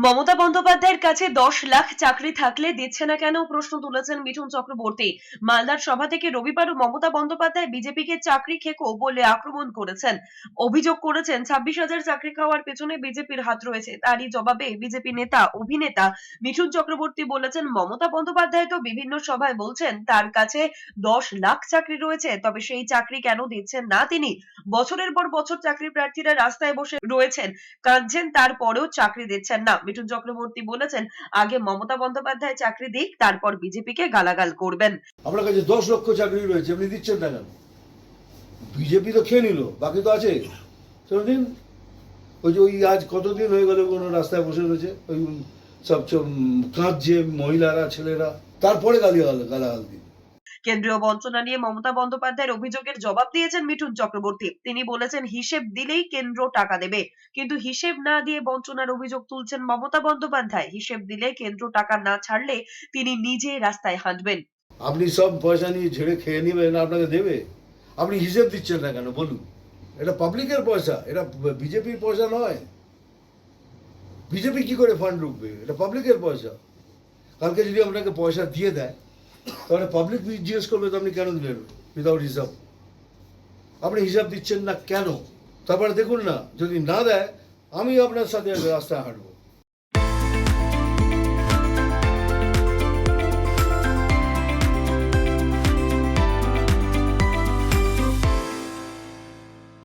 মমতা বন্দ্যোপাধ্যায়ের কাছে 10 লাখ চাকরি থাকলে দিচ্ছে না কেন প্রশ্ন তুলেছেন মিঠুন চক্রবর্তী। মালদার সভা থেকে রবিবারও মমতা বন্দ্যোপাধ্যায় বিজেপিকে চাকরি খেকো বলে আক্রমণ করেছেন। অভিযোগ করেছেন 26,000 চাকরি খাওয়ার পেছনে বিজেপির হাত রয়েছে। তারই জবাবে বিজেপি নেতা অভিনেতা মিঠুন চক্রবর্তী বলেছেন, মমতা বন্দ্যোপাধ্যায় তো বিভিন্ন সভায় বলছেন তার কাছে 10 লাখ চাকরি রয়েছে, তবে সেই চাকরি কেন দিচ্ছেন না তিনি? বছরের পর বছর চাকরি প্রার্থীরা রাস্তায় বসে রয়েছেন, কাঁদছেন, তারপরেও চাকরি দিচ্ছেন না। মিঠুন চক্রবর্তী বলেছেন, আগে মমতা বন্দ্যোপাধ্যায় চাকরি দিক, তারপর বিজেপিকে গালাগাল করবেন। আপনার কাছে 10 লক্ষ চাকরি রয়েছে, আপনি দিচ্ছেন না কেন? বিজেপি তো খেয়ে নিল, বাকি তো আছে। চলো দিন। ওই আজ কতদিন হয়ে গেল কোনো রাস্তায় বসে রয়েছে, ওই সব কাঁদছে মহিলারা, ছেলেরা, তারপরে গালাগাল দিন। কেন্দ্রীয় বঞ্চনা নিয়ে মমতা বন্দ্যোপাধ্যায়ের অভিযোগের জবাব দিয়েছেন মিঠুন চক্রবর্তী। তিনি বলেছেন, হিসেব দিলেই কেন্দ্র টাকা দেবে, কিন্তু হিসেব না দিয়ে বঞ্চনার অভিযোগ তুলছেন মমতা বন্দ্যোপাধ্যায়। হিসেব দিলে কেন্দ্র টাকা না ছাড়লে তিনি নিজে রাস্তায় হাঁটবেন। আপনি সব পয়সা নিয়ে ঝেড়ে খেয়ে নেবেন, আপনাকে দেবে? আপনি হিসেব দিচ্ছেন না কেন বলুন? এটা পাবলিকের পয়সা, এটা বিজেপির পয়সা নয়। বিজেপি কি করে ফান্ড ঢুকবে? এটা পাবলিকের পয়সা। কালকে যদি আপনাকে পয়সা দিয়ে দেয়, তাহলে পাবলিক জিজ্ঞেস করবে তো আপনি কেন দিলেন উইদাউট হিসাব। আপনি হিসাব দিচ্ছেন না কেন? তারপরে দেখুন না, যদি না দেয় আমি আপনার সাথে রাস্তায় হাঁটবো।